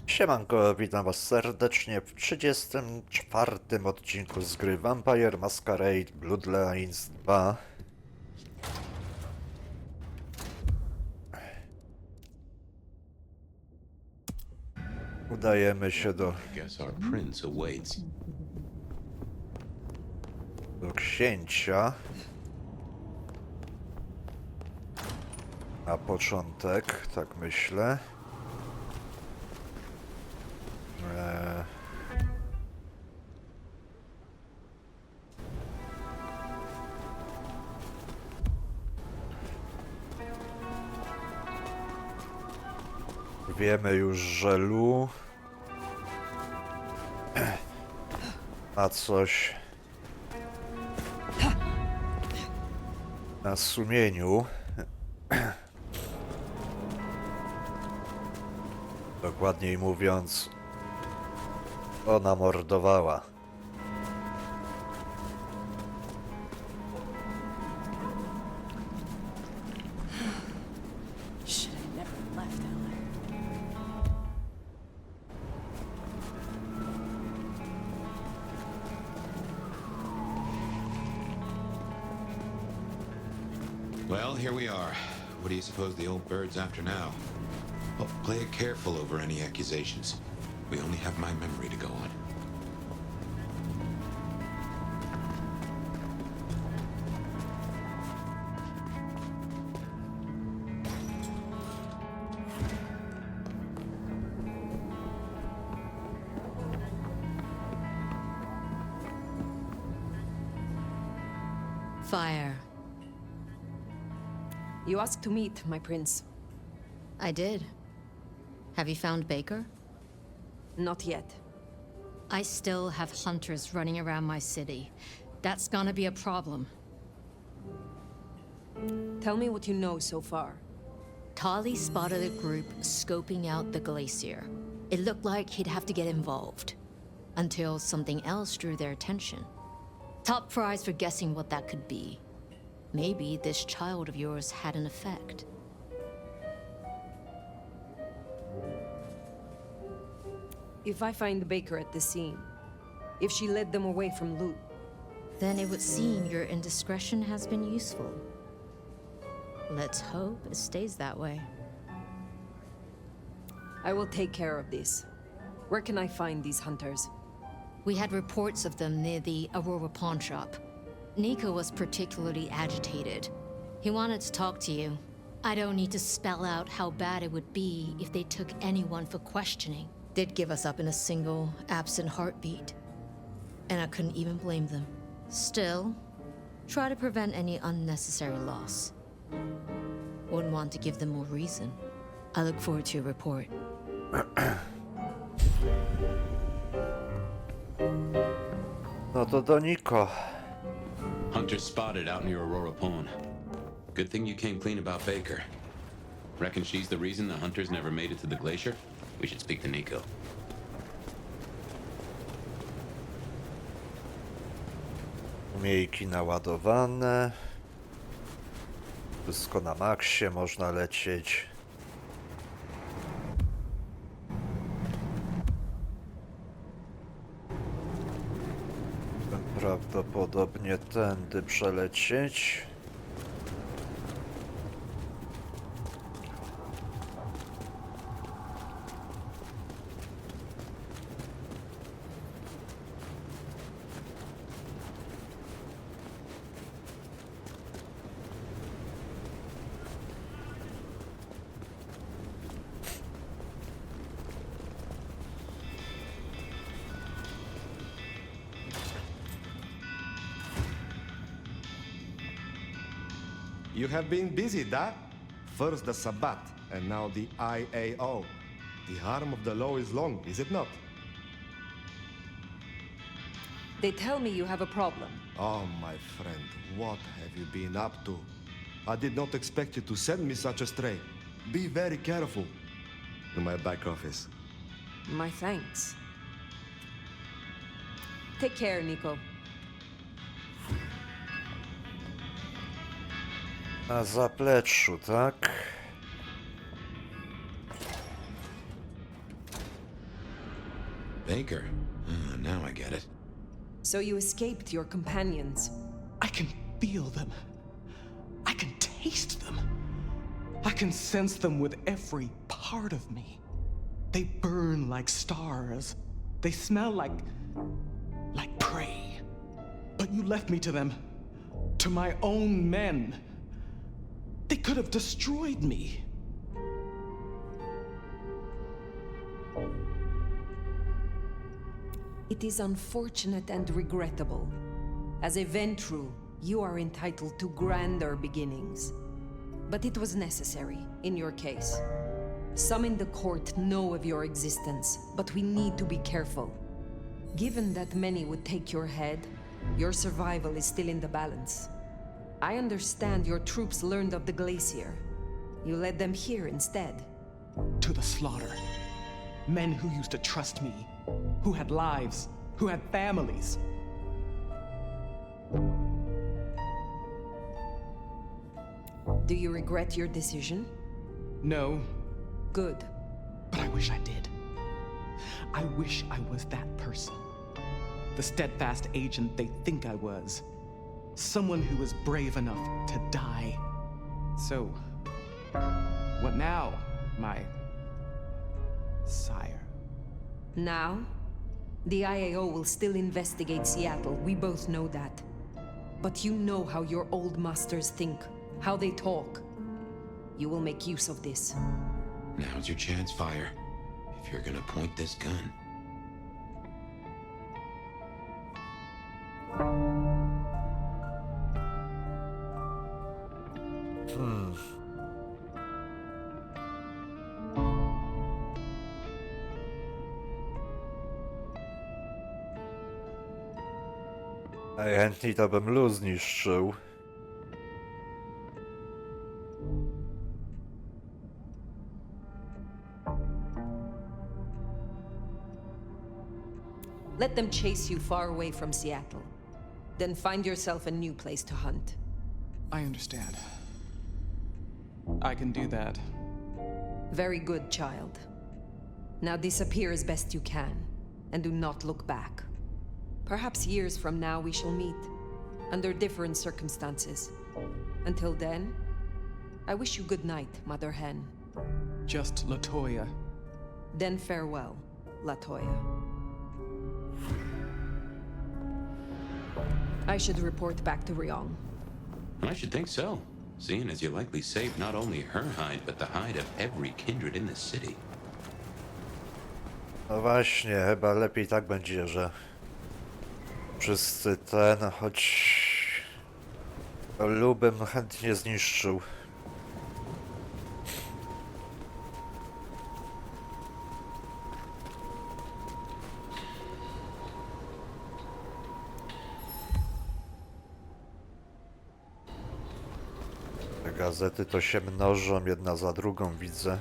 Siemanko, witam was serdecznie w 34. odcinku z gry Vampire Masquerade Bloodlines 2. Udajemy się do księcia. Na początek, tak myślę. Wiemy już, że Lu ma coś na sumieniu. Dokładniej mówiąc, ona mordowała. Well, here we are. What do you suppose the old bird's after now? Well, play it careful over any accusations. We only have my memory to go on. Fire. You asked to meet, my prince. I did. Have you found Baker? Not yet. I still have hunters running around my city. That's gonna be a problem. Tell me what you know so far. Tali spotted a group scoping out the glacier. It looked like he'd have to get involved. Until something else drew their attention. Top prize for guessing what that could be. Maybe this child of yours had an effect. If I find Baker at the scene, if she led them away from loot, Then it would seem your indiscretion has been useful. Let's hope it stays that way. I will take care of this. Where can I find these hunters? We had reports of them near the Aurora pawn shop. Nico was particularly agitated. He wanted to talk to you. I don't need to spell out how bad it would be if they took anyone for questioning. They'd give us up in a single, absent heartbeat. And I couldn't even blame them. Still, try to prevent any unnecessary loss. Wouldn't want to give them more reason. I look forward to your report. No to do Niko. Hunters spotted out near Aurora Pawn. Good thing you came clean about Baker. Reckon she's the reason the hunters never made it to the glacier? We should speak to Nico. Miejki naładowane. Wszystko na maksie, można lecieć. Prawdopodobnie tędy przelecieć. You have been busy, da? First the Sabbat, and now the IAO. The arm of the law is long, is it not? They tell me you have a problem. Oh, my friend, what have you been up to? I did not expect you to send me such a stray. Be very careful. In my back office. My thanks. Take care, Nico. Na zapleczu, tak? Baker. Now I get it. So you escaped your companions. I can feel them. I can taste them. I can sense them with every part of me. They burn like stars. They smell like prey. But you left me to them. To my own men. They could have destroyed me. It is unfortunate and regrettable. As a Ventru, you are entitled to grander beginnings. But it was necessary, in your case. Some in the court know of your existence, but we need to be careful. Given that many would take your head, your survival is still in the balance. I understand your troops learned of the glacier. You led them here instead. To the slaughter. Men who used to trust me, who had lives, who had families. Do you regret your decision? No, Good. but I wish I did. I wish I was that person. The steadfast agent they think I was. Someone who was brave enough to die. So, what now, my sire? Now, the IAO will still investigate Seattle, we both know that. But you know how your old masters think, how they talk. You will make use of this. Now's your chance, Phyre. If you're gonna point this gun. Najchętniej to bym luz zniszczył. Let them chase you far away from Seattle. Then find yourself a new place to hunt. I understand. I can do that. Very good, child. Now disappear as best you can, and do not look back. Perhaps years from now we shall meet, under different circumstances. Until then, I wish you good night, Mother Hen. Just Latoya. Then farewell, Latoya. I should report back to Ryong. I should think so, seeing as you likely saved not only her hide, but the hide of every kindred in the city. No właśnie, chyba lepiej tak będzie, że wszyscy choć lubym chętnie zniszczył. Te gazety to się mnożą jedna za drugą, widzę.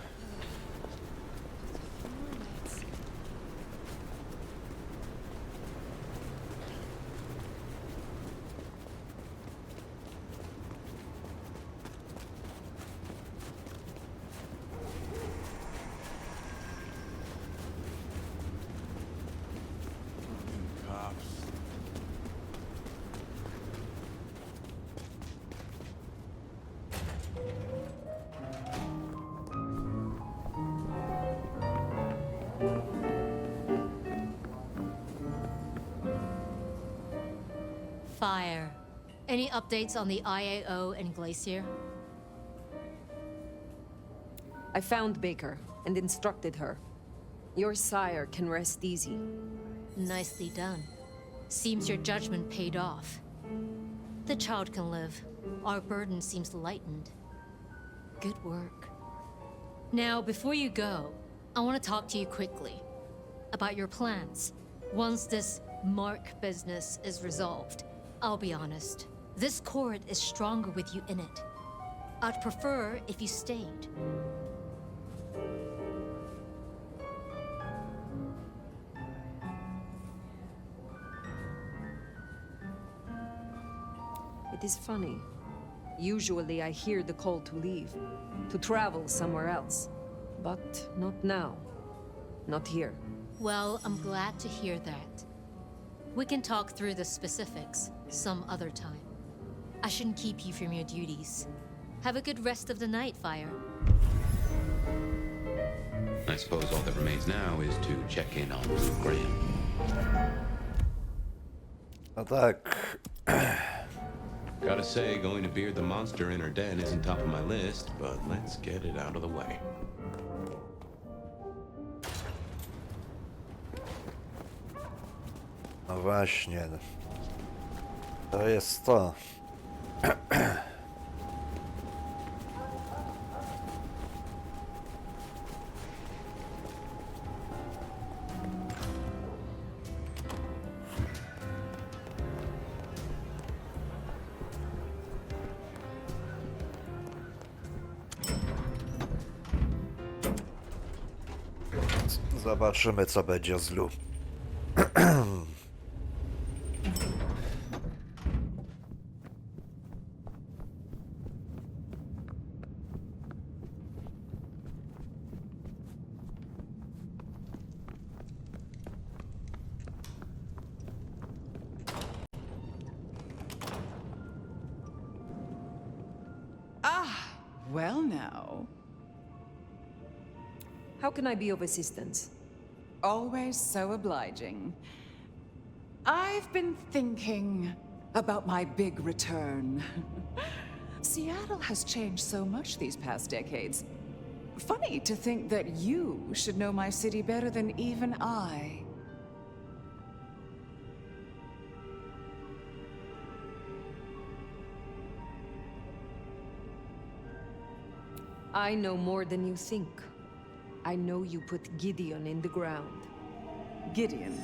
Phyre. Any updates on the IAO and Glacier? I found Baker and instructed her. Your sire can rest easy. Nicely done. Seems your judgment paid off. The child can live. Our burden seems lightened. Good work. Now, before you go, I want to talk to you quickly about your plans. Once this Mark business is resolved, I'll be honest, this court is stronger with you in it. I'd prefer if you stayed. It is funny. Usually I hear the call to leave, to travel somewhere else. But not now. Not here. Well, I'm glad to hear that. We can talk through the specifics some other time. I shouldn't keep you from your duties. Have a good rest of the night, Phyre. I suppose all that remains now is to check in on Blue Graham. No tak. Gotta say, going to beard the monster in her den isn't top of my list, but let's get it out of the way. No właśnie. To jest to. Zobaczymy, co będzie z Lu. Well now. How can I be of assistance? Always so obliging. I've been thinking about my big return. Seattle has changed so much these past decades. Funny to think that you should know my city better than even I. I know more than you think. I know you put Gideon in the ground. Gideon.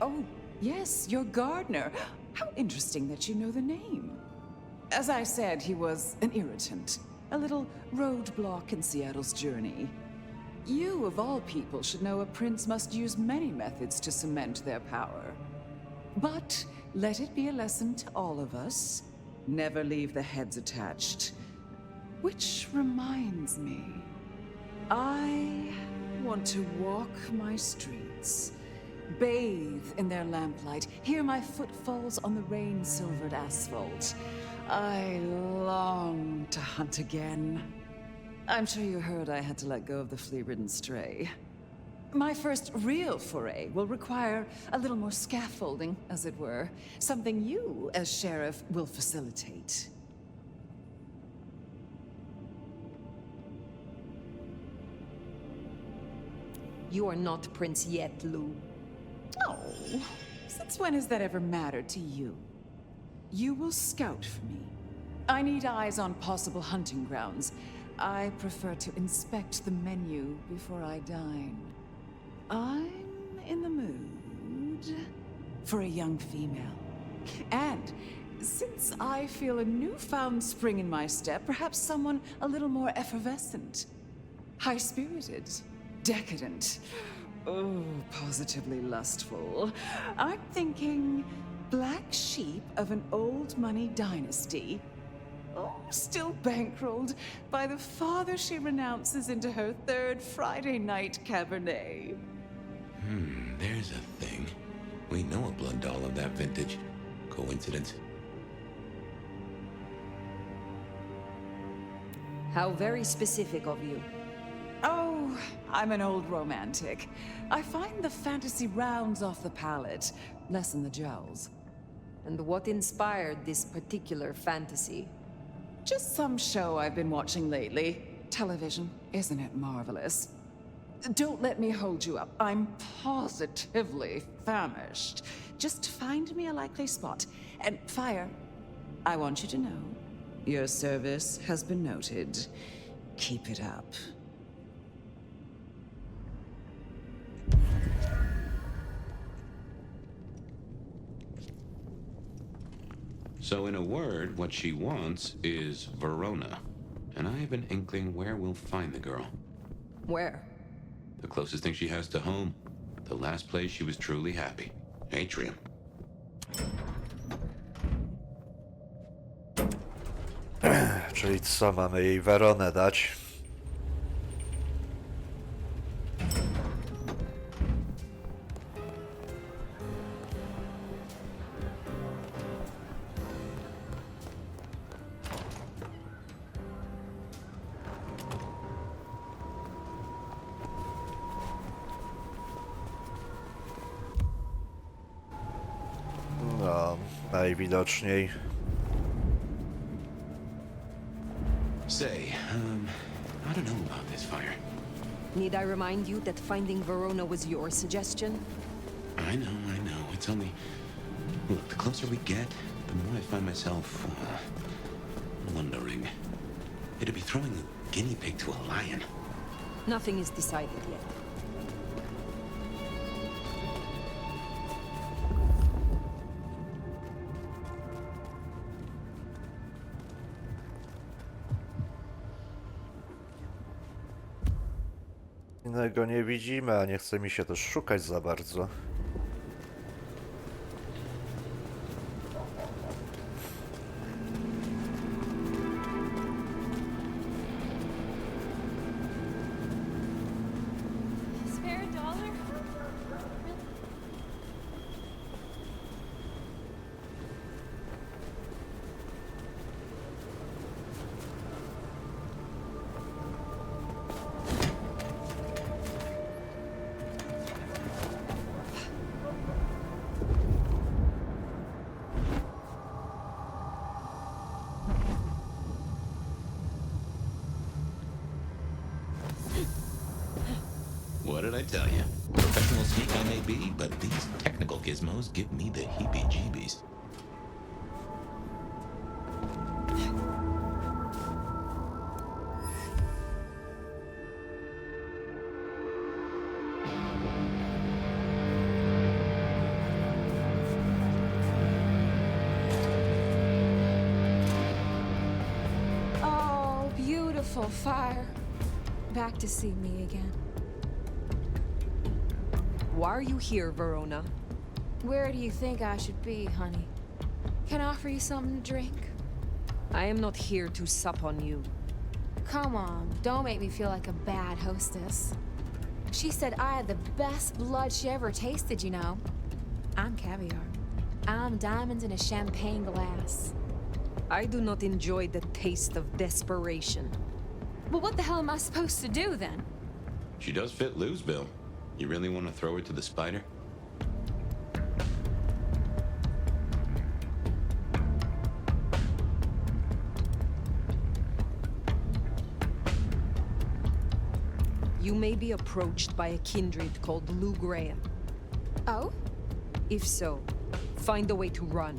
Oh, yes, your gardener. How interesting that you know the name. As I said, he was an irritant, a little roadblock in Seattle's journey. You, of all people, should know a prince must use many methods to cement their power. But let it be a lesson to all of us. Never leave the heads attached. Which reminds me, I want to walk my streets, bathe in their lamplight, hear my footfalls on the rain-silvered asphalt. I long to hunt again. I'm sure you heard I had to let go of the flea-ridden stray. My first real foray will require a little more scaffolding, as it were. Something you, as sheriff, will facilitate. You are not prince yet, Lou. Oh, since when has that ever mattered to you? You will scout for me. I need eyes on possible hunting grounds. I prefer to inspect the menu before I dine. I'm in the mood for a young female. And since I feel a newfound spring in my step, perhaps someone a little more effervescent, high-spirited, decadent, oh, positively lustful. I'm thinking black sheep of an old money dynasty. Oh, still bankrolled by the father she renounces into her third Friday night Cabernet. There's a thing. We know a blood doll of that vintage. Coincidence? How very specific of you. Oh, I'm an old romantic. I find the fantasy rounds off the palate, lessen the jowls. And what inspired this particular fantasy? Just some show I've been watching lately. Television, isn't it marvelous? Don't let me hold you up. I'm positively famished. Just find me a likely spot. And Phyre, I want you to know, your service has been noted. Keep it up. So in a word, what she wants is Verona. And I have an inkling where we'll find the girl. Where? The closest thing she has to home. The last place she was truly happy. Atrium. Czyli co, mamy jej Weronę dać? Najwidoczniej. Say, I don't know about this fire. Need I remind you that finding Verona was your suggestion? I know. It's only... Look, the closer we get, the more I find myself, wondering. It'd be throwing a guinea pig to a lion. Nothing is decided yet. Innego nie widzimy, a nie chce mi się też szukać za bardzo. Spare a dollar? What did I tell you? Professional sneak I may be, but these technical gizmos give me the heebie-jeebies. Oh, beautiful fire. Back to see me again. Why are you here, Verona? Where do you think I should be, honey? Can I offer you something to drink? I am not here to sup on you. Come on, don't make me feel like a bad hostess. She said I had the best blood she ever tasted, you know. I'm caviar. I'm diamonds in a champagne glass. I do not enjoy the taste of desperation. Well, what the hell am I supposed to do then? She does fit Lou's bill. You really want to throw her to the spider? You may be approached by a kindred called Lou Graham. Oh? If so, find a way to run.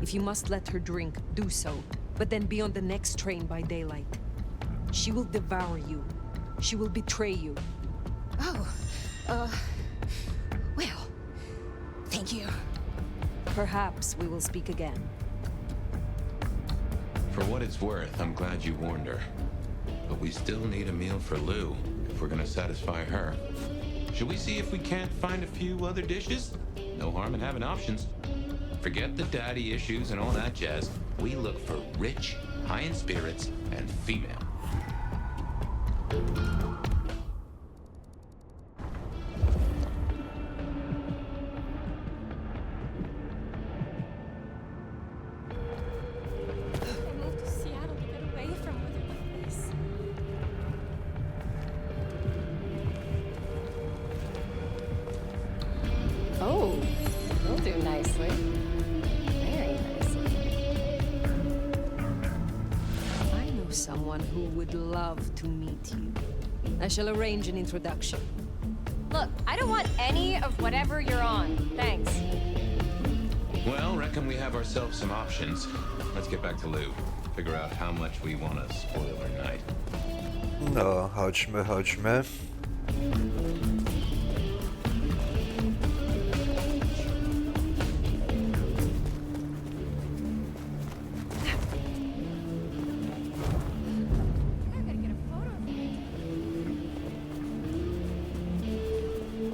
If you must let her drink, do so, but then be on the next train by daylight. She will devour you. She will betray you. Oh, well, thank you. Perhaps we will speak again. For what it's worth, I'm glad you warned her. But we still need a meal for Lou, if we're gonna satisfy her. Should we see if we can't find a few other dishes? No harm in having options. Forget the daddy issues and all that jazz. We look for rich, high in spirits, and female. I moved to Seattle to get away from weather like this. Oh, you'll do nicely. Very nicely. I know someone who would love to meet you. I shall arrange an introduction. Look, I don't want any of whatever you're on. Thanks. Well, reckon we have ourselves some options. Let's get back to Lou. Figure out how much we want to spoil her night. No, chodźmy. I gotta get a photo of you.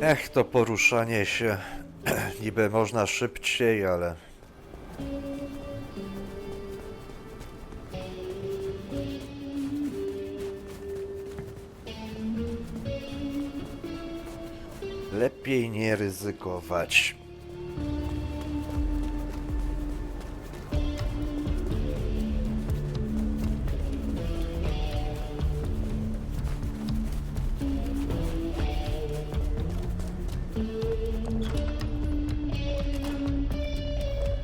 Ech, to poruszanie się. Niby można szybciej, ale... Lepiej nie ryzykować.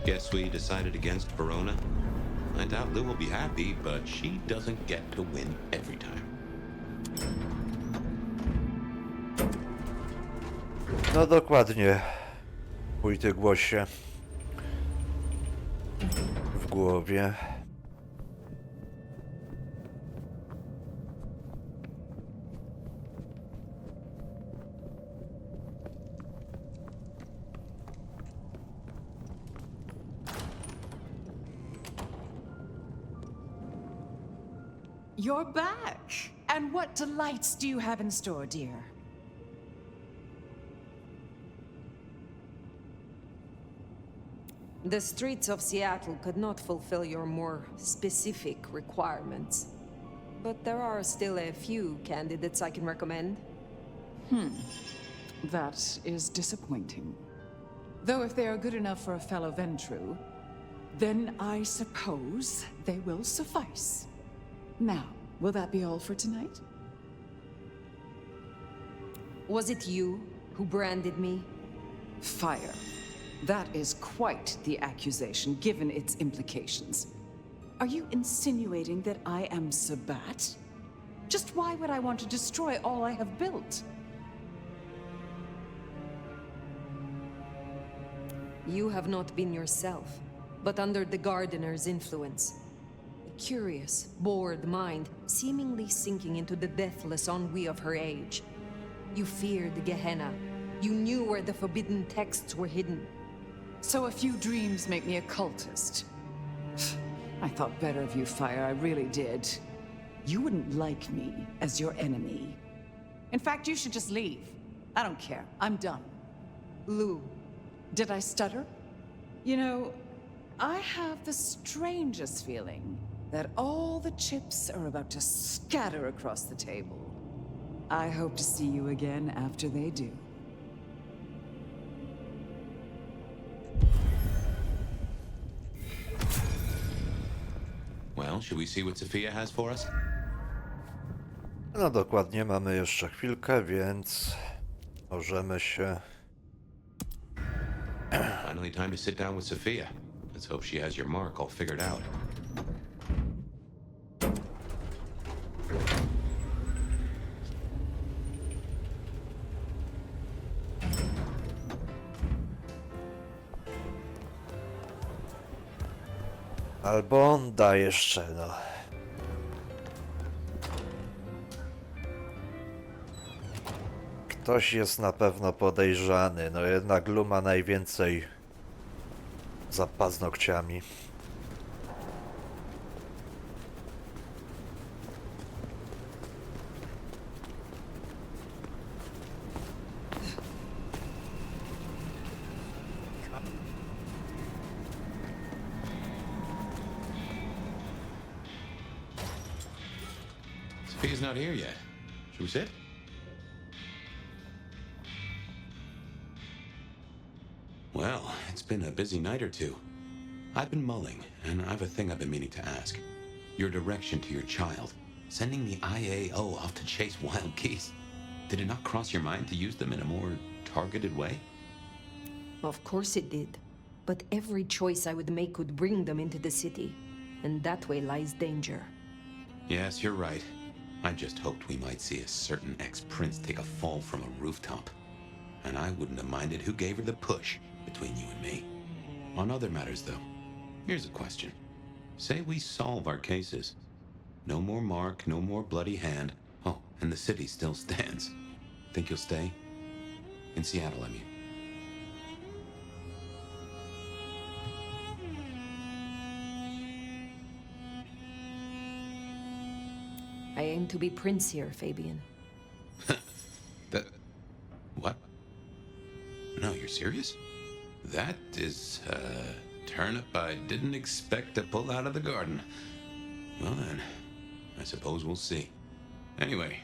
Guess decided against Verona. I doubt Lou will be happy, but she doesn't get to win every time. No dokładnie. Mój ty głosie. W głowie. You're back! And what delights do you have in store, dear? The streets of Seattle could not fulfill your more specific requirements. But there are still a few candidates I can recommend. That is disappointing. Though if they are good enough for a fellow Ventru, then I suppose they will suffice. Now, will that be all for tonight? Was it you who branded me? Fire. That is quite the accusation, given its implications. Are you insinuating that I am Sabat? Just why would I want to destroy all I have built? You have not been yourself, but under the Gardener's influence. A curious, bored mind, seemingly sinking into the deathless ennui of her age. You feared Gehenna. You knew where the forbidden texts were hidden. So a few dreams make me a cultist. I thought better of you, Fire, I really did. You wouldn't like me as your enemy. In fact, you should just leave. I don't care. I'm done. Lou. Did I stutter? You know, I have the strangest feeling that all the chips are about to scatter across the table. I hope to see you again after they do. Well, should we see what Sophia has for us? No dokładnie, mamy jeszcze chwilkę, więc możemy się... Finally time to sit down with Sophia. Let's hope she has your mark all figured out. Albo on da jeszcze, no. Ktoś jest na pewno podejrzany, no jednak Lu ma najwięcej za paznokciami. Sophia's not here yet. Should we sit? Well, it's been a busy night or two. I've been mulling, and I have a thing I've been meaning to ask. Your direction to your child, sending the IAO off to chase wild geese. Did it not cross your mind to use them in a more targeted way? Of course it did. But every choice I would make would bring them into the city. And that way lies danger. Yes, you're right. I just hoped we might see a certain ex-prince take a fall from a rooftop. And I wouldn't have minded who gave her the push between you and me. On other matters, though, here's a question. Say we solve our cases. No more mark, no more bloody hand. Oh, and the city still stands. Think you'll stay? In Seattle, I mean. I aim to be prince here, Fabian. What? No, you're serious? That is a turnip I didn't expect to pull out of the garden. Well then, I suppose we'll see. Anyway,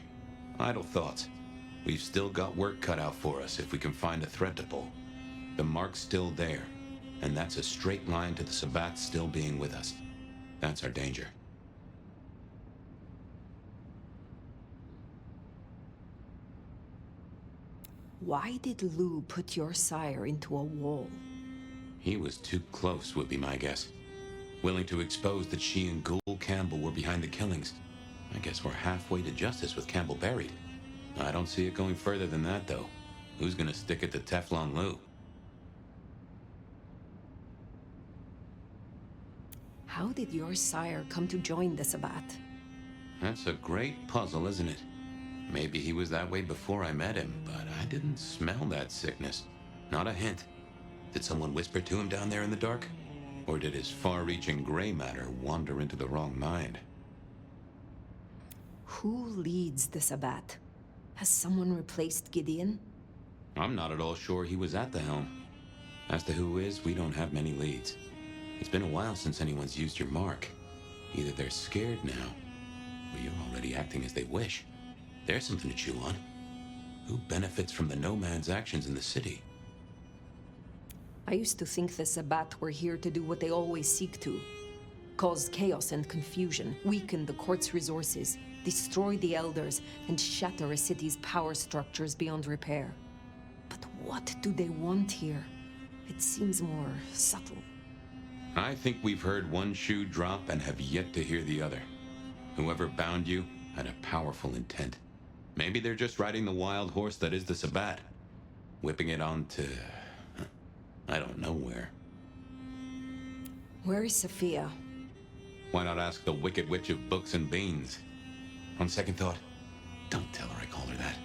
idle thoughts. We've still got work cut out for us if we can find a thread to pull. The mark's still there, and that's a straight line to the Sabbats still being with us. That's our danger. Why did Lou put your sire into a wall? He was too close, would be my guess. Willing to expose that she and Ghoul Campbell were behind the killings. I guess we're halfway to justice with Campbell buried. I don't see it going further than that, though. Who's gonna stick it to Teflon Lou? How did your sire come to join the Sabbat? That's a great puzzle, isn't it? Maybe he was that way before I met him, but I didn't smell that sickness. Not a hint. Did someone whisper to him down there in the dark? Or did his far-reaching gray matter wander into the wrong mind? Who leads the Sabbat? Has someone replaced Gideon? I'm not at all sure he was at the helm. As to who is, we don't have many leads. It's been a while since anyone's used your mark. Either they're scared now, or you're already acting as they wish. There's something to chew on. Who benefits from the nomad's actions in the city? I used to think the Sabbat were here to do what they always seek to. Cause chaos and confusion, weaken the court's resources, destroy the elders, and shatter a city's power structures beyond repair. But what do they want here? It seems more subtle. I think we've heard one shoe drop and have yet to hear the other. Whoever bound you had a powerful intent. Maybe they're just riding the wild horse that is the Sabbat, whipping it onto... I don't know where. Where is Sophia? Why not ask the Wicked Witch of Books and Beans? On second thought, don't tell her I called her that.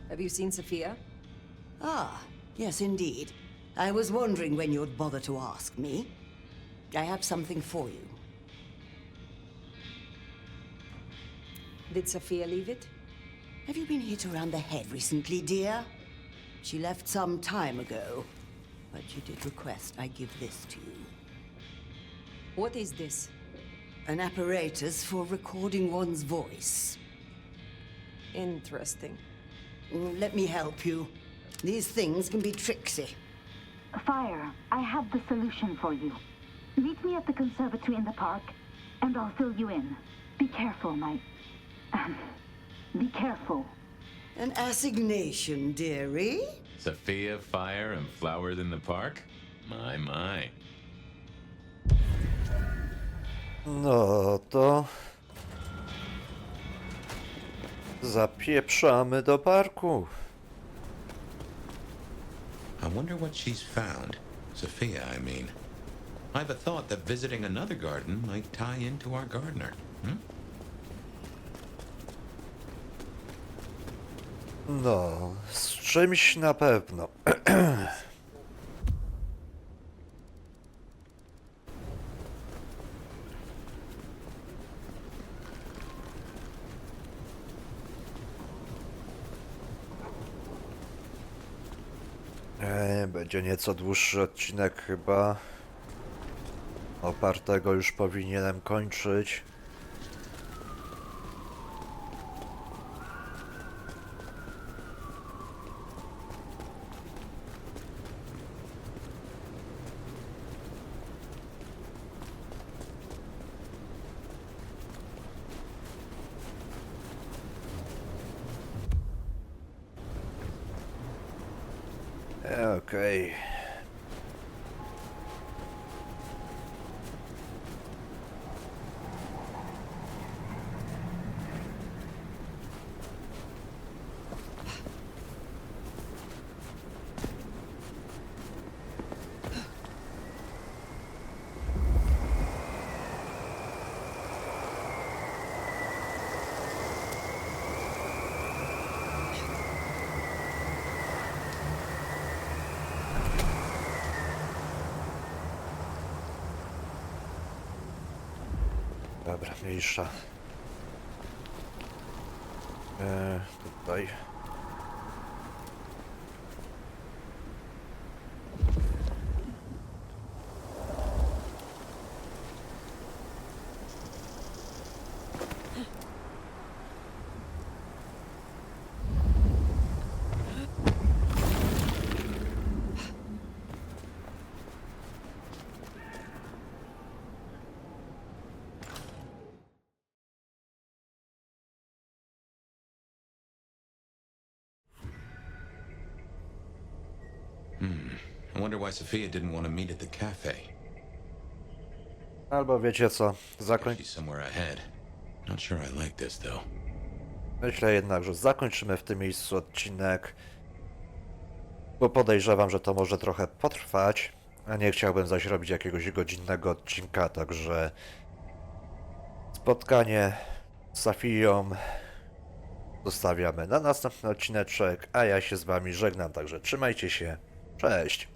Have you seen Sophia? Ah, yes indeed. I was wondering when you'd bother to ask me. I have something for you. Did Sophia leave it? Have you been hit around the head recently, dear? She left some time ago, but you did request I give this to you. What is this? An apparatus for recording one's voice. Interesting. Let me help you. These things can be tricksy. Fire, I have the solution for you. Meet me at the conservatory in the park, and I'll fill you in. Be careful, be careful. An assignation, dearie? Sophia, fire, and flowers in the park? My. No to... zapieprzamy do parku. I wonder what she's found. Sophia, I mean. I've a thought that visiting another garden might tie into our gardener. No, z czymś na pewno. Będzie nieco dłuższy odcinek chyba. Opartego już powinienem kończyć. Okej. Dobra, mniejsza. Tutaj. I wonder why Sophia didn't want to meet at the cafe. Albo wiecie co, She's somewhere ahead. Not sure I like this though. myślę jednak, że zakończymy w tym miejscu odcinek, bo podejrzewam, że to może trochę potrwać, a nie chciałbym zaś robić jakiegoś godzinnego odcinka, także spotkanie z Sofią zostawiamy na następny odcineczek, a ja się z wami żegnam, także trzymajcie się, cześć!